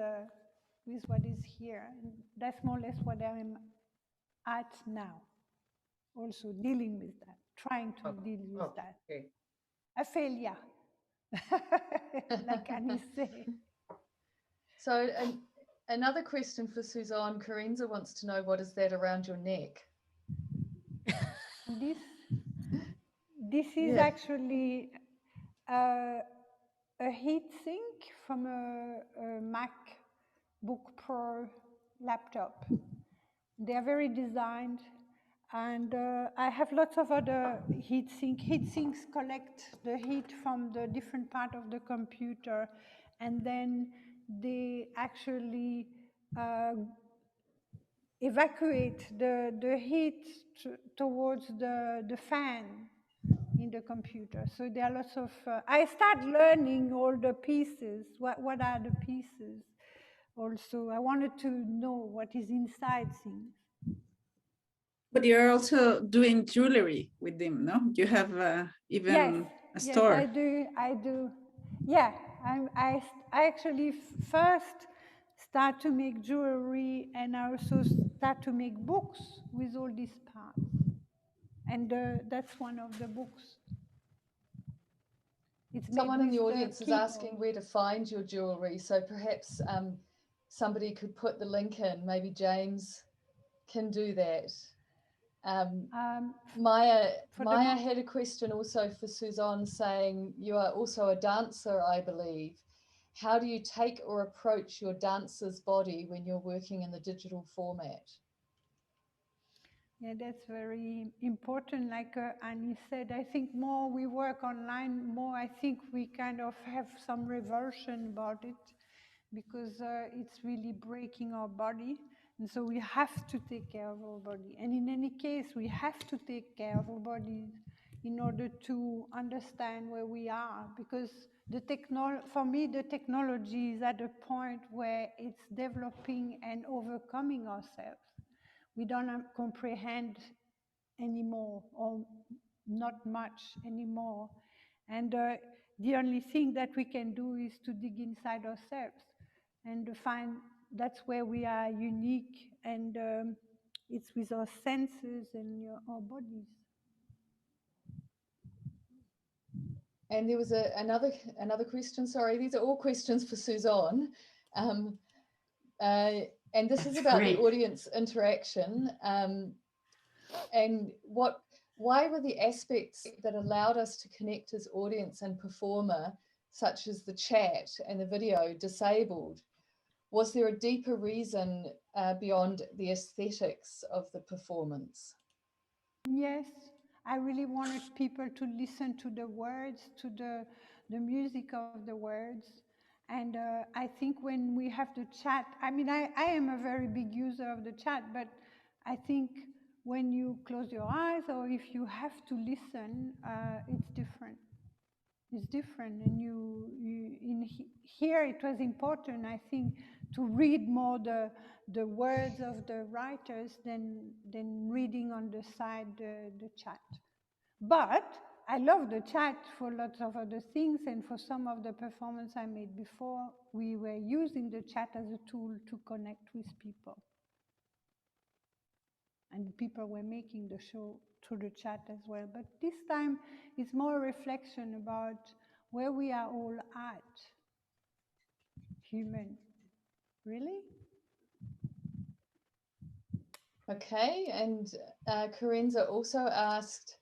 with what is here. And that's more or less what I'm at now. Also dealing with that, trying to deal with that. Okay. A failure, like Annie said. So another question for Suzon. Carenza wants to know, what is that around your neck? This is actually a heat sink from a MacBook Pro laptop. They are very designed, and I have lots of other heat sinks. Heat sinks collect the heat from the different part of the computer, and then they actually evacuate the heat towards the fan in the computer. So there are lots of, I start learning all the pieces. What are the pieces? Also, I wanted to know what is inside things. But you're also doing jewelry with them, no? You have even a store. Yes, I do. Yeah, I actually first start to make jewelry, and I also start to make books with all these parts. And that's one of the books. It's Someone in the audience is asking where to find your jewelry. So perhaps somebody could put the link in. Maybe James can do that. Maya had a question also for Suzon, saying you are also a dancer, I believe. How do you take or approach your dancer's body when you're working in the digital format? Yeah, that's very important. Like Annie said, I think more we work online, more I think we kind of have some revulsion about it, because it's really breaking our body. And so we have to take care of our body. And in any case, we have to take care of our bodies in order to understand where we are. Because for me, the technology is at a point where it's developing and overcoming ourselves. We don't comprehend anymore, or not much anymore. And the only thing that we can do is to dig inside ourselves and to find that's where we are unique, and it's with our senses and our bodies. And there was another question. Sorry, these are all questions for Suzon. And this is about the audience interaction. And why were the aspects that allowed us to connect as audience and performer, such as the chat and the video, disabled? Was there a deeper reason beyond the aesthetics of the performance? Yes, I really wanted people to listen to the words, to the music of the words. And I think when we have the chat, I mean, I am a very big user of the chat, but I think when you close your eyes or if you have to listen, it's different. It's different. And here it was important, I think, to read more the words of the writers than reading on the side the chat. But I love the chat for lots of other things, and for some of the performance I made before, we were using the chat as a tool to connect with people. And people were making the show through the chat as well. But this time it's more a reflection about where we are all at. Human. Really? Okay, and Carenza also asked,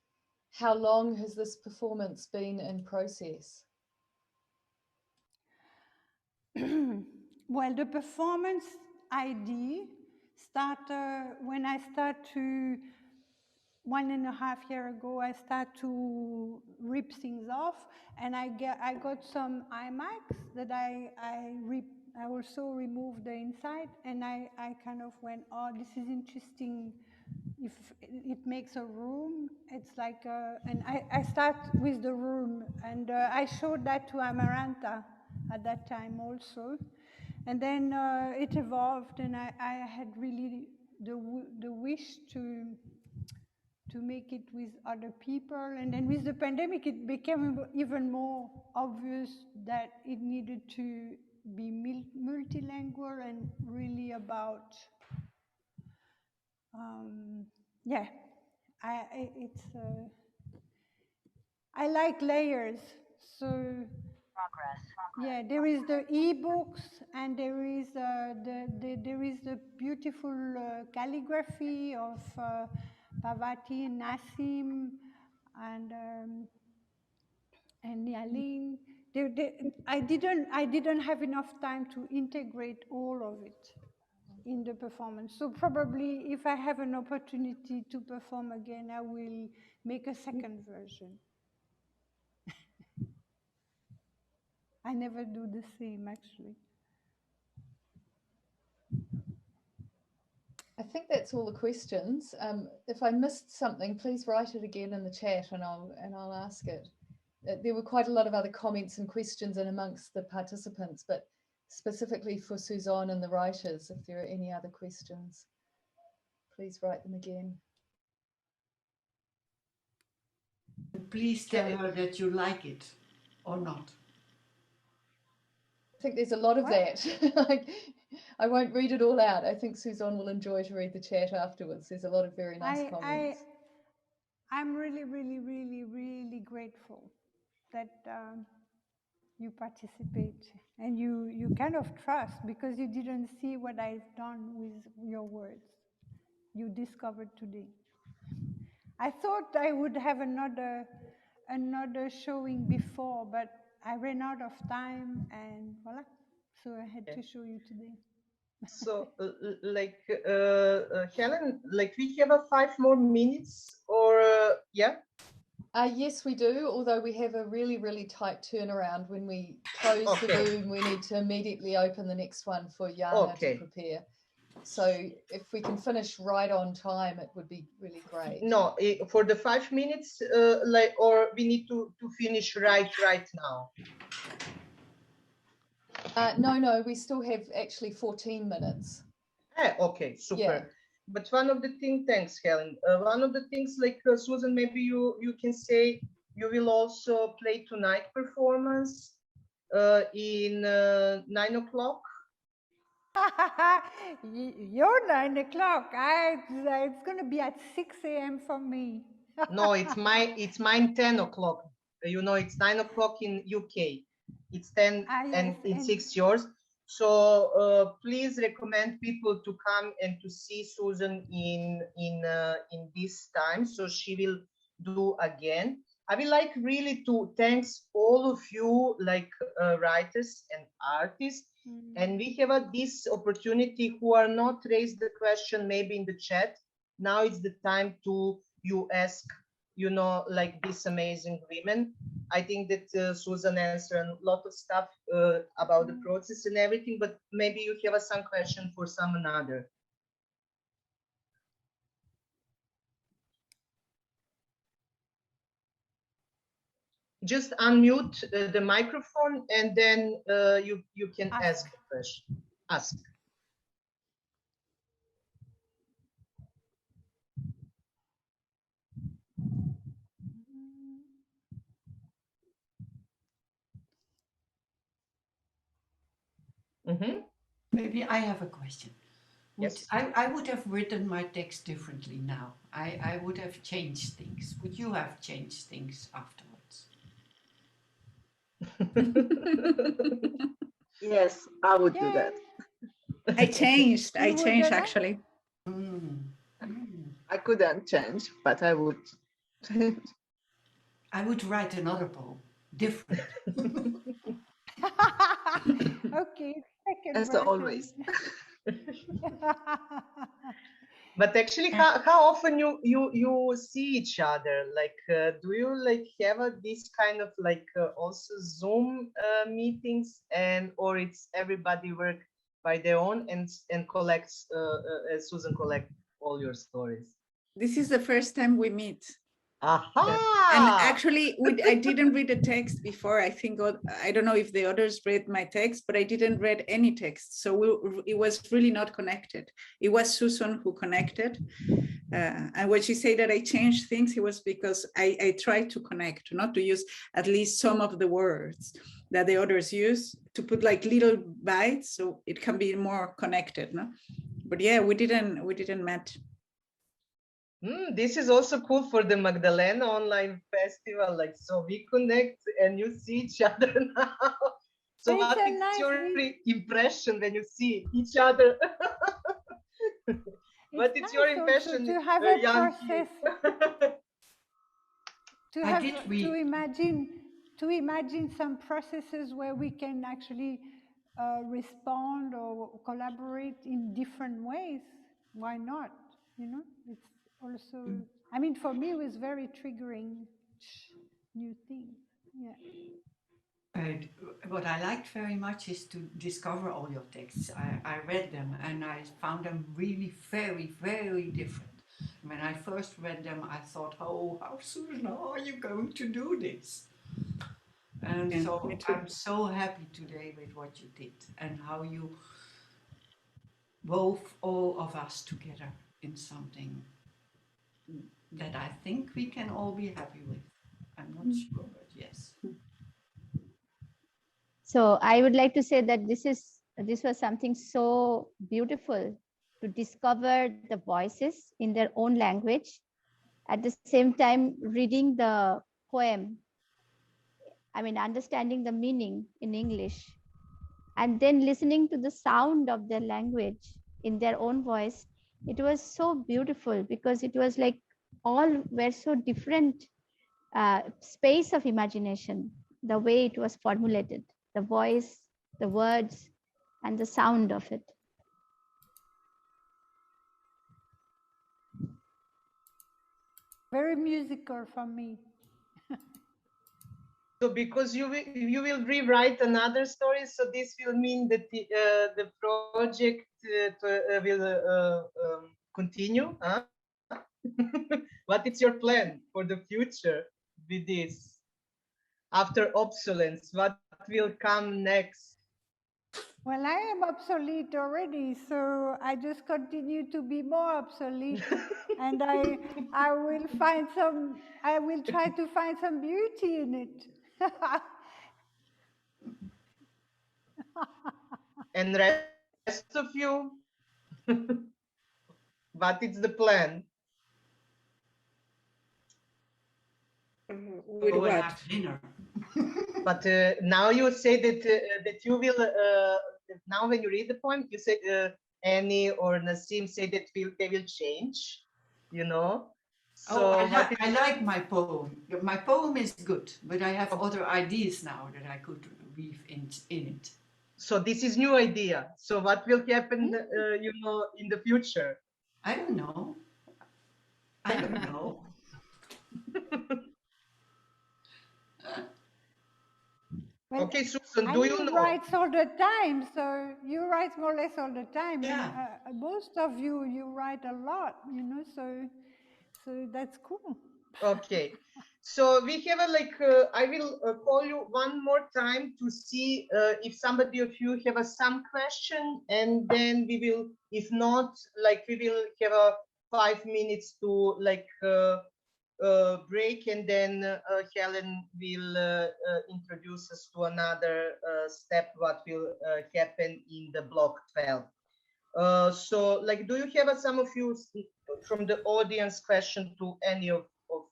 how long has this performance been in process? Well, the performance idea started when I started to, 1.5 years ago, I started to rip things off, and I got some iMacs that I also removed the inside, and I kind of went, oh, this is interesting. If it makes a room, it's like, and I start with the room, and I showed that to Amaranta at that time also. And then it evolved, and I had really the wish to make it with other people. And then with the pandemic, it became even more obvious that it needed to be multilingual and really about, yeah, I like layers. So yeah, there is the ebooks, and there is the beautiful calligraphy of Parvathy and Nasim and Ya-Ling. I didn't have enough time to integrate all of it in the performance. So probably if I have an opportunity to perform again, I will make a second version. I never do the same, actually. I think that's all the questions. If I missed something, please write it again in the chat, and I'll ask it. There were quite a lot of other comments and questions in amongst the participants, but specifically for Suzon and the writers, if there are any other questions, please write them again. Please tell her that you like it or not. I think there's a lot of that. Like, I won't read it all out. I think Suzon will enjoy to read the chat afterwards. There's a lot of very nice comments. I'm really, really, really, really grateful that you participate and you kind of trust, because you didn't see what I've done with your words. You discovered today. I thought I would have another showing before, but I ran out of time, and voila. So I had to show you today. So, Helen, like we have 5 more minutes, or yeah? Yes, we do, although we have a really, really tight turnaround. When we close the room, we need to immediately open the next one for Yana to prepare. So if we can finish right on time, it would be really great. No, for the 5 minutes, or we need to finish right now. No, we still have actually 14 minutes. Okay, super. Yeah. But one of the things, thanks, Helen. One of the things, like Suzon, maybe you can say you will also play tonight performance in 9 o'clock. You're 9 o'clock. It's going to be at 6 a.m. for me. No, it's mine 10 o'clock. You know, it's 9 o'clock in UK. It's 10 and it's 6 yours. So please recommend people to come and to see Suzon in this time. So she will do again. I would like really to thanks all of you, like writers and artists. And we have this opportunity who are not raised the question maybe in the chat. Now it's the time to you ask, you know, like these amazing women. I think that Suzon answered a lot of stuff about the process and everything, but maybe you have some question for some another. Just unmute the microphone, and then you can ask the question. Ask. Maybe I have a question. Yes. I would have written my text differently now. I would have changed things. Would you have changed things afterwards? Yes, I would do that. I changed actually. I couldn't change, but I would change. I would write another poem, different. Okay, as always. But actually, how often you see each other? Like, do you like have this kind of like also Zoom meetings, and or it's everybody work by their own and collects Suzon collect all your stories? This is the first time we meet. Aha! And actually, I didn't read the text before. I think, I don't know if the others read my text, but I didn't read any text. So it was really not connected. It was Suzon who connected. And when she said that I changed things, it was because I tried to connect, not to use at least some of the words that the others use, to put like little bites so it can be more connected, no? But yeah, we didn't match. This is also cool for the Magdalena online festival, like, so we connect and you see each other now. So It's what a is nice your vid- impression when you see each other? What is It's your nice also impression, to have a Younghee? process, to I have did to imagine some processes where we can actually respond or collaborate in different ways. Why not? You know, it's also, I mean, for me, it was very triggering new things. Yeah. What I liked very much is to discover all your texts. I read them and I found them really very, very different. When I first read them, I thought, oh, how soon are you going to do this? And Yeah, so me too. I'm so happy today with what you did and how you wove all of us together in something that I think we can all be happy with. I'm not sure, but yes. So I would like to say that this was something so beautiful to discover the voices in their own language. At the same time, reading the poem, I mean, understanding the meaning in English, and then listening to the sound of their language in their own voice. It was so beautiful because it was like all were so different space of imagination, the way it was formulated, the voice, the words, and the sound of it. Very musical for me. So because you will rewrite another story, so this will mean that the project will continue. Huh? What is your plan for the future with this? After obsolescence, what will come next? Well, I am obsolete already, so I just continue to be more obsolete, and I will try to find some beauty in it. And rest of you, what is the plan? With Go and what? have dinner. But now you say that you will now when you read the poem, you say Annie or Nasim say that they will change, you know. So I like my poem. My poem is good, but I have other ideas now that I could weave in it. So this is new idea. So what will happen, you know, in the future? I don't know. I don't know. Well, okay, Suzon, do you know? writes all the time, so you write more or less all the time. Yeah. And most of you write a lot, you know, so that's cool. Okay, so we have a I will call you one more time to see if somebody of you have some question, and then we will, if not, like we will have a 5 minutes to break, and then Helen will introduce us to another step what will happen in the block 12. So like, do you have some of you from the audience question to any of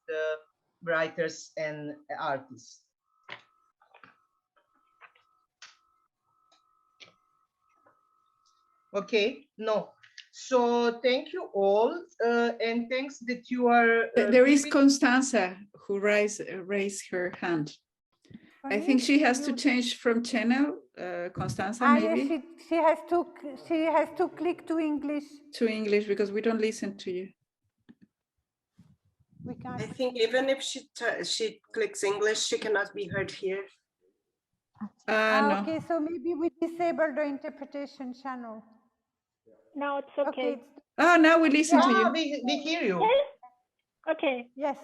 the writers and artists? Okay, no. So thank you all, and thanks that you are. There is Constanza who raised her hand. I think she has to change from channel, Constanza, maybe. Yes, she has to click to English. To English, because we don't listen to you. We can't. I think even if she clicks English, she cannot be heard here. No. Okay, so maybe we disable the interpretation channel. No, it's okay. Oh, now we listen to you. We hear you. Yes? Okay. Yes.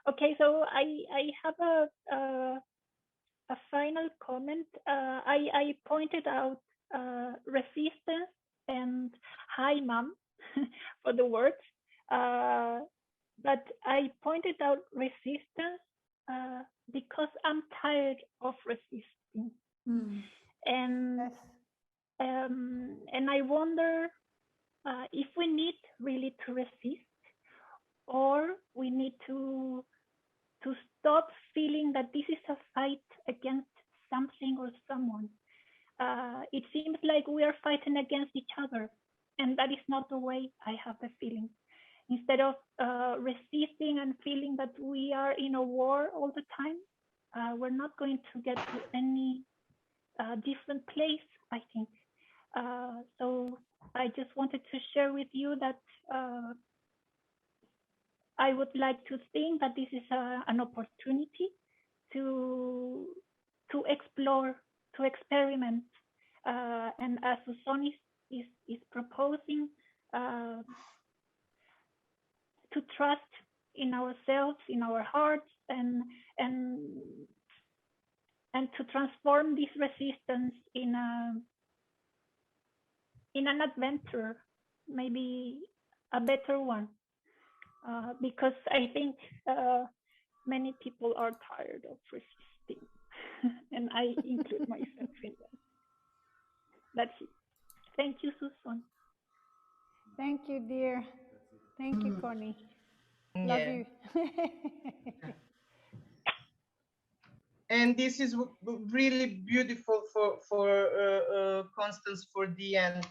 Okay, so I have a final comment. I pointed out resistance and hi mom for the words, But I pointed out resistance because I'm tired of resisting, and I wonder if we need really to resist, or we need to stop feeling that this is a fight against something or someone. It seems like we are fighting against each other, and that is not the way I have the feeling. Instead of resisting and feeling that we are in a war all the time, we're not going to get to any different place, I think. So I just wanted to share with you that I would like to think that this is an opportunity to explore, to experiment, and as Suzon is proposing, to trust in ourselves, in our hearts, and to transform this resistance in an adventure, maybe a better one, because I think many people are tired of resisting, and I include myself in that. That's it. Thank you, Suzon. Thank you, dear. Thank you, Connie. Love you. And this is really beautiful for Constance, for the end.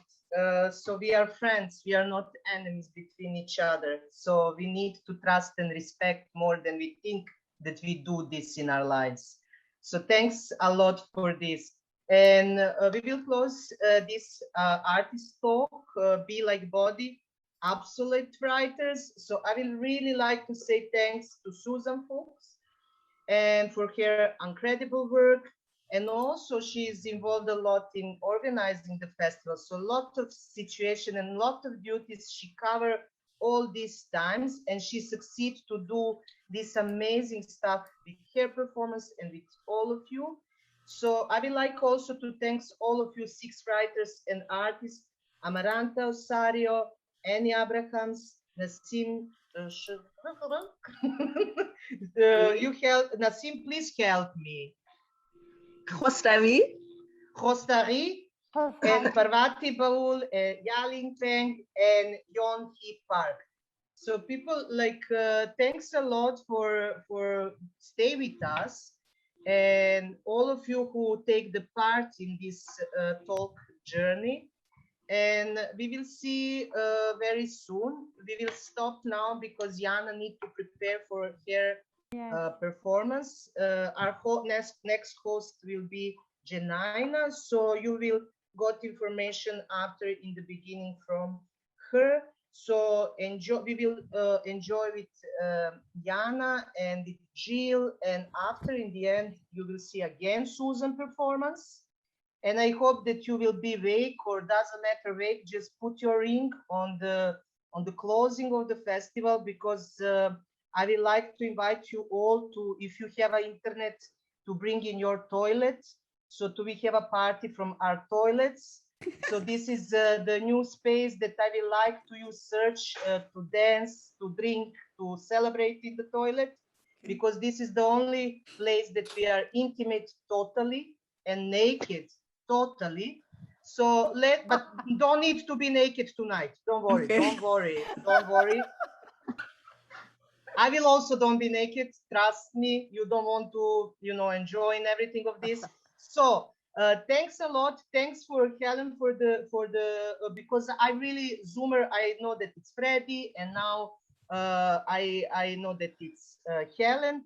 So we are friends, we are not enemies between each other. So we need to trust and respect more than we think that we do this in our lives. So thanks a lot for this. And we will close this artist talk, Be Like Body, Obsolete writers. So I will really like to say thanks to Suzon Fuks and for her incredible work. And also she is involved a lot in organizing the festival. So a lot of situation and a lot of duties she covered all these times, and she succeeded to do this amazing stuff with her performance and with all of you. So I would like also to thank all of you 6 writers and artists, Amaranta, Osorio, Annie Abrahams, Nasim, you help, Nasim, please help me. Khosravi, and Parvathy, Baul, Ya-Ling, Peng, and Younghee Park. So people like, thanks a lot for stay with us, and all of you who take the part in this talk journey. And we will see very soon. We will stop now because Jana needs to prepare for her performance. Our next host will be Janina, so you will got information after in the beginning from her. So enjoy. We will enjoy with Jana and with Jill, and after in the end you will see again Suzon performance. And I hope that you will be awake, or doesn't matter wake, just put your ring on the closing of the festival, because I would like to invite you all to, if you have an internet, to bring in your toilet. So we have a party from our toilets. So this is the new space that I will like to use search to dance, to drink, to celebrate in the toilet, because this is the only place that we are intimate totally and naked totally. So but don't need to be naked tonight. Don't worry, okay. Don't worry. I will also don't be naked. Trust me, you don't want to, enjoy everything of this. So thanks a lot. Thanks for Helen for the because I really Zoomer. I know that it's Freddy, and now I know that it's Helen.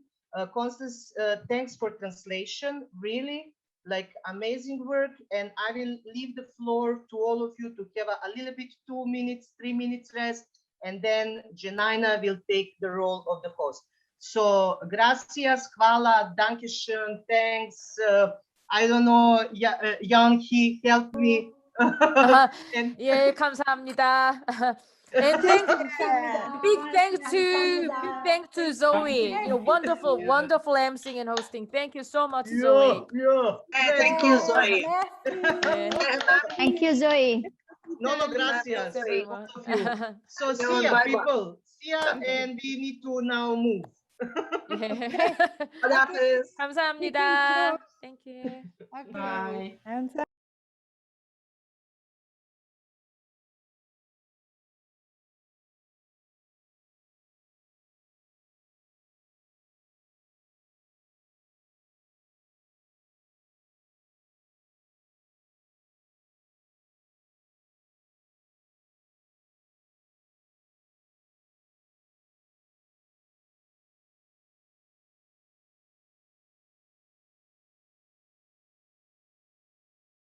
Constance, thanks for translation. Really, like amazing work. And I will leave the floor to all of you to have a little bit 2 minutes, 3 minutes rest, and then Janina will take the role of the host. So gracias, hvala, dankeschön, thanks. I don't know, Younghee, help me. And yeah, 감사합니다. And big thanks to Zoe. Wonderful emceeing and hosting. Thank you so much, Zoe. Thank you, Zoe. Thank you, Zoe. No, Okay. gracias. Thanks, everyone. Both of you. So see Everyone, ya, bye-bye. people. See ya, and we need to now move. Yeah. Allah Hafiz. Speaking 감사합니다. close. Thank you. Okay. Bye. And